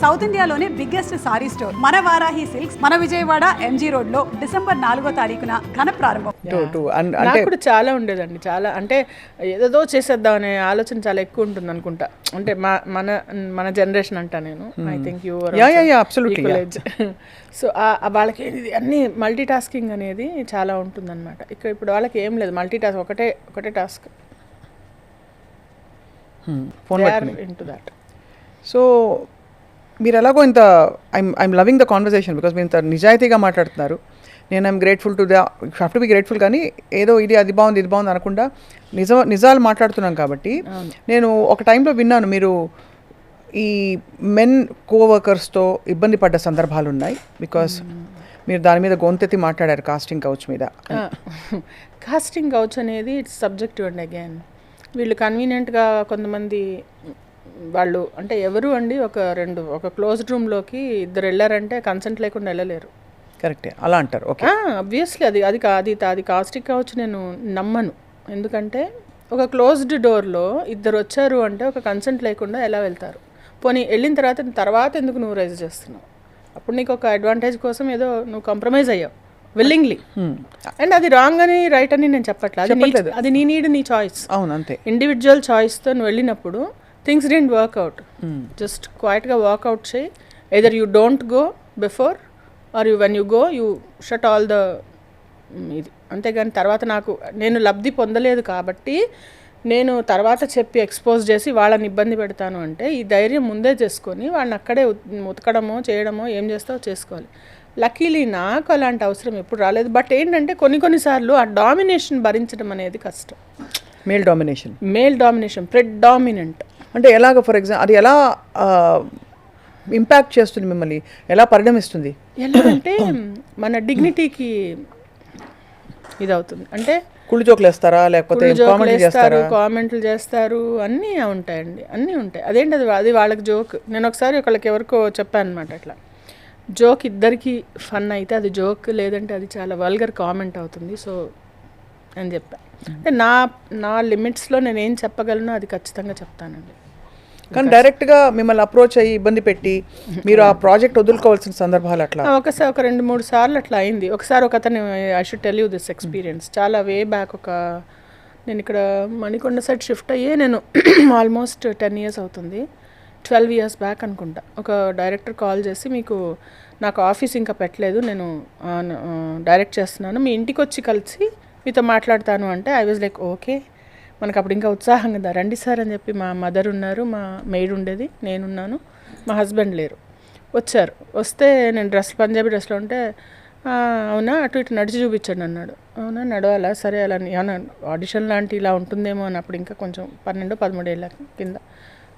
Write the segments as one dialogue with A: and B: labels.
A: South ఇండియాలోనే biggest sorry store మన Varahi silks మన విజయవాడ ఎంజీ రోడ్ లో December 4వ తారీఖున ఘన ప్రారంభం.
B: నాకు కూడా చాలా ఉండేదండి, చాలా అంటే ఏదేదో చేసేద్దాం అనే ఆలోచన చాలా ఎక్కువ ఉంటుంది అనుకుంటా. అంటే మన జనరేషన్ అంటా నేను. ఐ థింక్ సో వాళ్ళకి అన్ని మల్టీ టాస్కింగ్ అనేది చాలా ఉంటుందన్నమాట. ఇప్పుడు వాళ్ళకి ఏం లేదు, మల్టీ టాస్క్ ఒకటే టాస్క్. Into that.
C: సో మీరు ఎలాగో ఇంత I'm loving the conversation because మీరు ఇంత నిజాయితీగా మాట్లాడుతున్నారు. నేను I'm grateful to have to be grateful, కానీ ఏదో అది బాగుంది అనకుండా నిజాలు మాట్లాడుతున్నాం కాబట్టి. నేను ఒక టైంలో విన్నాను మీరు ఈ మెన్ కోవర్కర్స్తో ఇబ్బంది పడ్డ సందర్భాలు ఉన్నాయి బికాస్ మీరు దాని మీద గొంతెత్తి మాట్లాడారు కాస్టింగ్ కౌచ్ మీద.
B: కాస్టింగ్ కౌచ్ అనేది ఇట్స్ సబ్జెక్టివ్ అండి. అగైన్ వీళ్ళు కన్వీనియంట్గా కొంతమంది వాళ్ళు అంటే ఎవరు అండి ఒక క్లోజ్డ్ రూమ్లోకి ఇద్దరు వెళ్ళారంటే కన్సెంట్ లేకుండా వెళ్ళలేరు.
C: కరెక్టే, అలా అంటారు. ఓకే,
B: అబ్వియస్లీ అది కాస్టింగ్ కావచ్చు నేను నమ్మను. ఎందుకంటే ఒక క్లోజ్డ్ డోర్లో ఇద్దరు వచ్చారు అంటే ఒక కన్సెంట్ లేకుండా ఎలా వెళ్తారు? పోనీ వెళ్ళిన తర్వాత ఎందుకు నువ్వు రైజ్ చేస్తున్నావు? అప్పుడు నీకు ఒక అడ్వాంటేజ్ కోసం ఏదో నువ్వు కాంప్రమైజ్ అయ్యావు విల్లింగ్లీ. అండ్ అది రాంగ్ అని రైట్ అని నేను చెప్పట్లేదు. అది నీ నీడ్, నీ చాయిస్.
C: అవును, అంతే.
B: ఇండివిజువల్ చాయిస్తో నువ్వు వెళ్ళినప్పుడు థింగ్స్ డెంట్ వర్క్అవుట్, జస్ట్ క్వైట్గా వాక్అవుట్ చేయి. Either you don't go before or when you go you shut all the ఇది. అంతేగాని తర్వాత నేను లబ్ధి పొందలేదు కాబట్టి నేను తర్వాత చెప్పి ఎక్స్పోజ్ చేసి వాళ్ళని ఇబ్బంది పెడతాను అంటే ఈ ధైర్యం ముందే చేసుకొని వాళ్ళని అక్కడే ఉతకడమో చేయడమో ఏం చేస్తావో చేసుకోవాలి. లక్కీలీ నాకు అలాంటి అవసరం ఎప్పుడు రాలేదు. బట్ ఏంటంటే కొన్నిసార్లు ఆ డామినేషన్ భరించడం అనేది కష్టం.
C: మేల్ డామినేషన్
B: ప్రెడామినెంట్
C: అంటే ఎలాగ? ఫర్ ఎగ్జాంపుల్ అది ఎలా ఇంపాక్ట్ చేస్తుంది మిమ్మల్ని, ఎలా పరిణమిస్తుంది?
B: ఎలా అంటే మన డిగ్నిటీకి ఇది అవుతుంది. అంటే
C: కుళ్ళు జోకులు వేస్తారా, లేకపోతే
B: కామెంట్లు చేస్తారు, అన్నీ ఉంటాయండి, అన్నీ ఉంటాయి. అది వాళ్ళకి జోక్. నేను ఒకసారి ఎవరికో చెప్పాను అనమాట, అట్లా జోక్ ఇద్దరికి ఫన్ అయితే అది జోక్, లేదంటే అది చాలా వల్గర్ కామెంట్ అవుతుంది. సో అని చెప్పాను. అంటే నా లిమిట్స్లో నేను ఏం చెప్పగలను అది ఖచ్చితంగా చెప్తానండి.
C: కానీ డైరెక్ట్గా మిమ్మల్ని అప్రోచ్ అయ్యి ఇబ్బంది పెట్టి మీరు ఆ ప్రాజెక్ట్ వదులుకోవాల్సిన సందర్భాలు అట్లా
B: ఒకసారి 2-3 సార్లు అట్లా అయింది. ఒకసారి అతను I should tell you this experience. చాలా వే బ్యాక్ నేను ఇక్కడ మణికొండ సైడ్ షిఫ్ట్ అయ్యే నేను ఆల్మోస్ట్ 10 years అవుతుంది. 12 years బ్యాక్ అనుకుంటా. ఒక డైరెక్టర్ కాల్ చేసి, నాకు ఆఫీస్ ఇంకా పెట్టలేదు, నేను డైరెక్ట్ చేస్తున్నాను, మీ ఇంటికి వచ్చి కలిసి మీతో మాట్లాడతాను అంటే ఐ వాజ్ లైక్ ఓకే. మనకు అప్పుడు ఇంకా ఉత్సాహంగా రండి సార్ అని చెప్పి మా మదర్ ఉన్నారు, మా మెయిడ్ ఉండేది, నేనున్నాను, మా హస్బెండ్ లేరు. వస్తే నేను పంజాబీ డ్రెస్లో ఉంటే అవునా అటు ఇటు నడిచి చూపించండి అన్నాడు. అవునా నడవాలా, సరే అలా ఏమన్నా ఆడిషన్ లాంటి ఇలా ఉంటుందేమో అని అప్పుడు ఇంకా కొంచెం 12-13 ఏళ్ళ కింద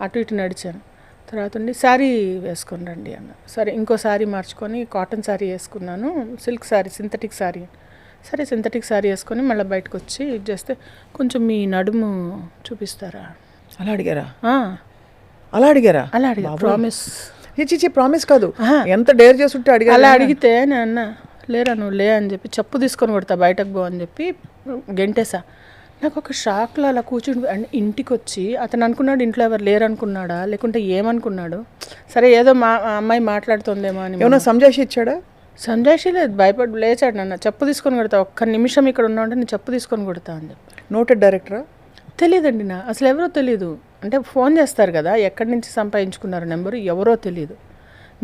B: అటు ఇటు నడిచాను. తర్వాత ఉండి శారీ వేసుకొని రండి అన్న. సరే ఇంకో శారీ మార్చుకొని కాటన్ శారీ వేసుకున్నాను, సిల్క్ శారీ, సింథటిక్ శారీ. సరే సింథటిక్ శారీ వేసుకొని మళ్ళీ బయటకు వచ్చి ఇది చేస్తే కొంచెం మీ నడుము చూపిస్తారా
C: అలా అడిగారా?
B: అలా అడిగారు.
C: ప్రామిస్ కాదు, ఎంత డేర్ చేస్తుంటే అడిగారు.
B: అలా అడిగితే నేను లేరా నువ్వు లే అని చెప్పి చెప్పు తీసుకొని కొడతా బయటకు పో అని చెప్పి గెంటేసా. నాకు ఒక షాక్లో అలా కూర్చుని ఇంటికి వచ్చి అతను అనుకున్నాడు ఇంట్లో ఎవరు లేరు అనుకున్నాడా లేకుంటే ఏమనుకున్నాడు. సరే ఏదో మా అమ్మాయి మాట్లాడుతుందేమో అని.
C: ఏమన్నా సంజాషి ఇచ్చాడా?
B: సంజాషి లేదు, భయపడి లేచాడు. నన్ను చెప్పు తీసుకొని కొడతా, ఒక్క నిమిషం ఇక్కడ ఉన్నా అంటే నేను చెప్పు తీసుకొని కొడతా అని చెప్పి.
C: నోటెడ్ డైరెక్టరా?
B: తెలియదండి, అసలు ఎవరో తెలియదు. అంటే ఫోన్ చేస్తారు కదా, ఎక్కడి నుంచి సంపాదించుకున్నారు నెంబరు ఎవరో తెలియదు.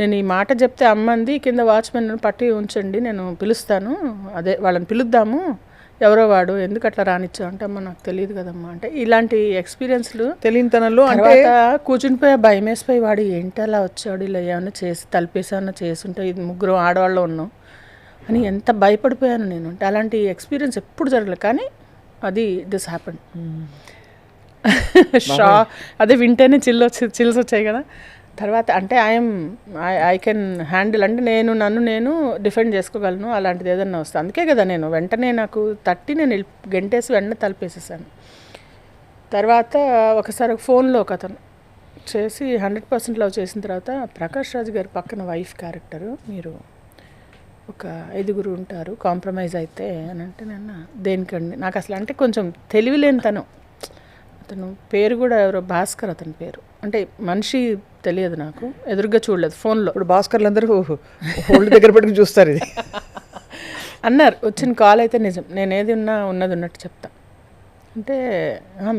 B: నేను ఈ మాట చెప్తే అమ్మంది కింద వాచ్మెన్ పట్టి ఉంచండి నేను పిలుస్తాను, అదే వాళ్ళని పిలుద్దాము, ఎవరో వాడు ఎందుకు అట్లా రానిచ్చావు అంటే అమ్మ నాకు తెలియదు కదమ్మా అంటే. ఇలాంటి ఎక్స్పీరియన్స్లు
C: తెలియనితనంలో
B: అంటే కూర్చునిపోయి భయం వేసిపోయి వాడు ఏంటి అలా వచ్చాడు, ఇలా ఏమన్నా చేసి తలిపేసామన్నా చేసుంటే ఇది 3 ఆడవాళ్ళు ఉన్నాం అని ఎంత భయపడిపోయాను నేను. అంటే అలాంటి ఎక్స్పీరియన్స్ ఎప్పుడు జరగలేదు, కానీ అది దిస్ హ్యాపెన్. అదే వింటేనే చిల్స్ వచ్చాయి కదా. తర్వాత అంటే ఐ కెన్ హ్యాండిల్, అంటే నన్ను డిఫెండ్ చేసుకోగలను అలాంటిది ఏదన్నా వస్తుంది. అందుకే కదా నేను వెంటనే నాకు నేను గంటేసి వెంటనే తలిపేసేసాను. తర్వాత ఒకసారి ఫోన్లో అతను చేసి 100% లవ్ చేసిన తర్వాత, ప్రకాష్ రాజ్ గారి పక్కన వైఫ్ క్యారెక్టరు, మీరు ఒక 5 ఉంటారు కాంప్రమైజ్ అయితే అని అంటే, దేనికండి నాకు అసలు అంటే కొంచెం తెలివిలేని అతను పేరు కూడా ఎవరో భాస్కర్ అతని పేరు, అంటే మనిషి తెలియదు నాకు, ఎదురుగా చూడలేదు ఫోన్లో.
C: ఇప్పుడు భాస్కర్లు అందరూ హోల్డ్ దగ్గర పెట్టుకుని చూస్తారు ఇది.
B: అన్నారు వచ్చిన కాల్ అయితే నిజం, నేను ఏది ఉన్నా ఉన్నది ఉన్నట్టు చెప్తా అంటే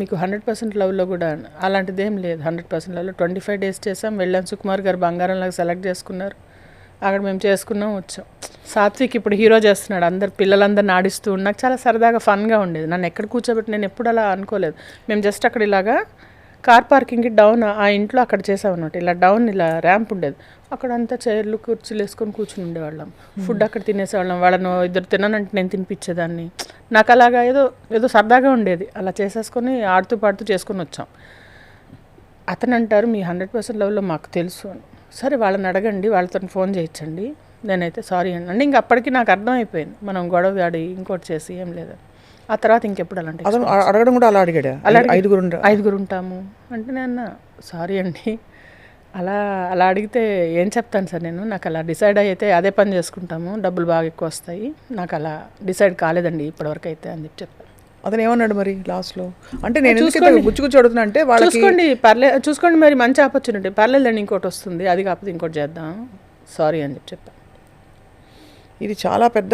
B: మీకు 100% లవ్లో కూడా అలాంటిది ఏం లేదు. 100% లవ్లో 25 days చేసాం, వెళ్ళాం. సుకుమార్ గారు బంగారంలాగా సెలెక్ట్ చేసుకున్నారు, అక్కడ మేము చేసుకున్నాం వచ్చాం. సాత్విక్ ఇప్పుడు హీరో చేస్తున్నాడు, అందరు పిల్లలందరిని ఆడిస్తూ నాకు చాలా సరదాగా ఫన్గా ఉండేది. నన్ను ఎక్కడ కూర్చోబెట్టి నేను ఎప్పుడు అలా అనుకోలేదు. మేము జస్ట్ అక్కడ ఇలాగా కార్ పార్కింగ్కి డౌన్ ఆ ఇంట్లో అక్కడ చేసాం అన్నమాట. ఇలా డౌన్ ఇలా ర్యాంప్ ఉండేది, అక్కడ అంతా చైర్లు కుర్చీలు వేసుకొని కూర్చుని ఉండేవాళ్ళం. ఫుడ్ అక్కడ తినేసేవాళ్ళం. వాళ్ళను ఇద్దరు తిన్నానంటే నేను తినిపించేదాన్ని. నాకు అలాగా ఏదో సరదాగా ఉండేది. అలా చేసేసుకొని ఆడుతూ పాడుతూ చేసుకొని వచ్చాం. అతను అంటారు మీ 100% లవ్లో మాకు తెలుసు అని. సరే వాళ్ళని అడగండి, వాళ్ళతో ఫోన్ చేయించండి. నేనైతే సారీ అంటే ఇంక అప్పటికి నాకు అర్థమైపోయింది మనం గొడవ ఆడి ఇంకోటి చేసి ఏం లేదు. ఆ తర్వాత ఇంకెప్పుడు అలాంటి
C: అడగడం కూడా అలా అడిగాడు.
B: ఐదుగురు ఉంటాము అంటే నేను సారీ అండి అలా అడిగితే ఏం చెప్తాను సార్, నాకు అలా డిసైడ్ అయితే అదే పని చేసుకుంటాము, డబ్బులు బాగా ఎక్కువ వస్తాయి, నాకు అలా డిసైడ్ కాలేదండి ఇప్పటివరకు అయితే అని చెప్పాను.
C: అతను ఏమన్నాడు మరి లాస్ట్లో? అంటే నేను గుచ్చుగుచ్చి అడుగుతున్నా అంటే
B: చూసుకోండి చూసుకోండి మరి మంచి ఆపర్చునిటీ పర్లేదండి, ఇంకోటి వస్తుంది, అది కాకపోతే ఇంకోటి చేద్దాం, సారీ అని చెప్పాను.
C: ఇది చాలా పెద్ద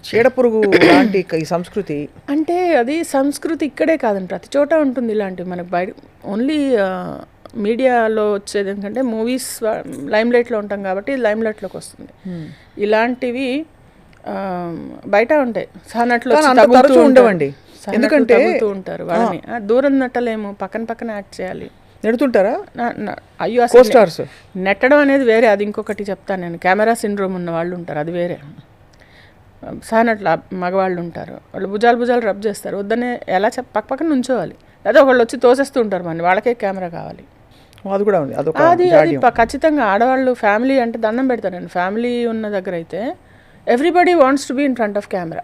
C: చీడ పురుగు లాంటి ఈ సంస్కృతి.
B: అంటే అది సంస్కృతి ఇక్కడే కాదండి, ప్రతి చోట ఉంటుంది ఇలాంటివి. మనకు బయట ఓన్లీ మీడియాలో వచ్చేది ఎందుకంటే మూవీస్ లైమ్లైట్లో ఉంటాం కాబట్టి లైమ్లైట్లోకి వస్తుంది. ఇలాంటివి బయట ఉంటాయి, సహనట్లు
C: ఉండవండి. ఎందుకంటే
B: ఉంటారు వాళ్ళని దూరం నట్టలేము, పక్కన యాక్ట్ చేయాలి.
C: నెడుతుంటారా?
B: అయ్యో అసలు నెట్టడం అనేది వేరే, అది ఇంకొకటి చెప్తాను నేను. కెమెరా సిండ్రోమ్ ఉన్న వాళ్ళు ఉంటారు, అది వేరే. సహనట్ల మగవాళ్ళు ఉంటారు, వాళ్ళు భుజాలు రబ్ చేస్తారు, వద్దనే ఎలా పక్కన నుంచోవాలి, లేదా ఒకళ్ళు వచ్చి తోసేస్తూ ఉంటారు మన, వాళ్ళకే కెమెరా కావాలి.
C: అది కూడా ఉంది,
B: అది ఖచ్చితంగా. ఆడవాళ్ళు ఫ్యామిలీ అంటే దండం పెడతాను నేను. ఫ్యామిలీ ఉన్న దగ్గర అయితే everybody wants to be in front of camera.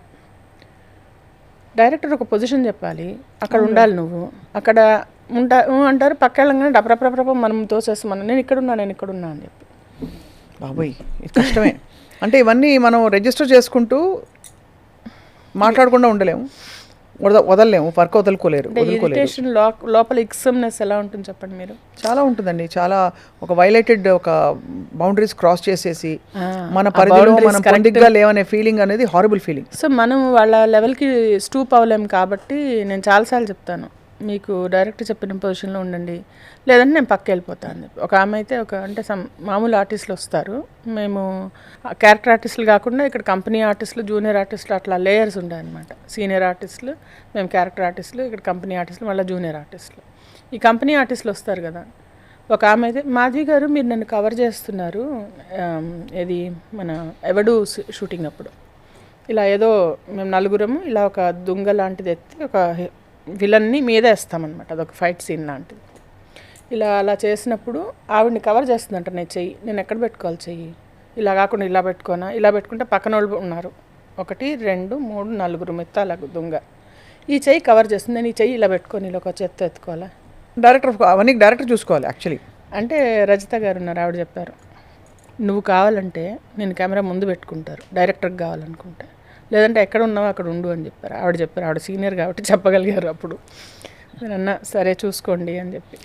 B: Director ఒక పొజిషన్ చెప్పాలి, అక్కడ ఉండాలి, నువ్వు అక్కడ అంటారు, పక్క వెళ్ళగానే డప్రప్రప్రప మనం తోసేస్తాం, నేను ఇక్కడున్నా అని చెప్పి.
C: బాబోయ్ ఇది కష్టమే. అంటే ఇవన్నీ మనం రిజిస్టర్ చేసుకుంటూ మాట్లాడకుండా ఉండలేము, వదలలేము, వర్క్ వదులుకోలేరు.
B: లోపల ఎక్సమ్నెస్ ఎలా ఉంటుంది చెప్పండి మీరు?
C: చాలా ఉంటుందండి, చాలా ఒక వైలేటెడ్ ఒక బౌండరీస్ క్రాస్ చేసేసి మన పరిధిలో మనం పొందిగ్గా లేవనే ఫీలింగ్ అనేది హారబుల్ ఫీలింగ్.
B: సో మనం వాళ్ళ లెవెల్కి స్టూప్ అవ్వలేము కాబట్టి నేను చాలాసార్లు చెప్తాను, మీకు డైరెక్టర్ చెప్పిన పొజిషన్లో ఉండండి, లేదంటే నేను పక్క వెళ్ళిపోతాను అని చెప్పి. ఒక ఆమె అయితే అంటే మామూలు ఆర్టిస్టులు వస్తారు, మేము క్యారెక్టర్ ఆర్టిస్టులు కాకుండా ఇక్కడ కంపెనీ ఆర్టిస్టులు, జూనియర్ ఆర్టిస్టులు, అట్లా లేయర్స్ ఉంటాయన్నమాట. సీనియర్ ఆర్టిస్టులు, మేము క్యారెక్టర్ ఆర్టిస్టులు, ఇక్కడ కంపెనీ ఆర్టిస్టులు, మళ్ళీ జూనియర్ ఆర్టిస్టులు. ఈ కంపెనీ ఆర్టిస్టులు వస్తారు కదా, ఒక ఆమె అయితే మాధవి గారు మీరు నన్ను కవర్ చేస్తున్నారు, ఏది మన ఎవడు షూటింగ్ అప్పుడు ఇలా ఏదో మేము నలుగురము ఇలా ఒక దుంగ లాంటిది ఎత్తి ఒక విలన్ని మీదే వేస్తామన్నమాట, అదొక ఫైట్ సీన్ లాంటిది. అలా చేసినప్పుడు ఆవిడని కవర్ చేస్తుందంట నేను ఎక్కడ పెట్టుకోవాలి చెయ్యి, ఇలా కాకుండా ఇలా పెట్టుకోనా, ఇలా పెట్టుకుంటే పక్కన వాళ్ళు ఉన్నారు, 1 2 3 4 మెత్త అలా దొంగ, ఈ చెయ్యి కవర్ చేస్తుంది, నేను ఈ చెయ్యి ఇలా పెట్టుకొని ఇలా ఒక చెత్త ఎత్తుకోవాలా,
C: అవన్నీ డైరెక్టర్ చూసుకోవాలి యాక్చువల్లీ.
B: అంటే రజిత గారు ఉన్నారు, ఆవిడ చెప్పారు, నువ్వు కావాలంటే నేను కెమెరా ముందు పెట్టుకుంటారు డైరెక్టర్కి కావాలనుకుంటే, లేదంటే ఎక్కడ ఉన్నావో అక్కడ ఉండు అని చెప్పారు. ఆవిడ సీనియర్ కాబట్టి చెప్పగలిగారు. అప్పుడు నేను అన్నా సరే చూసుకోండి అని చెప్పి.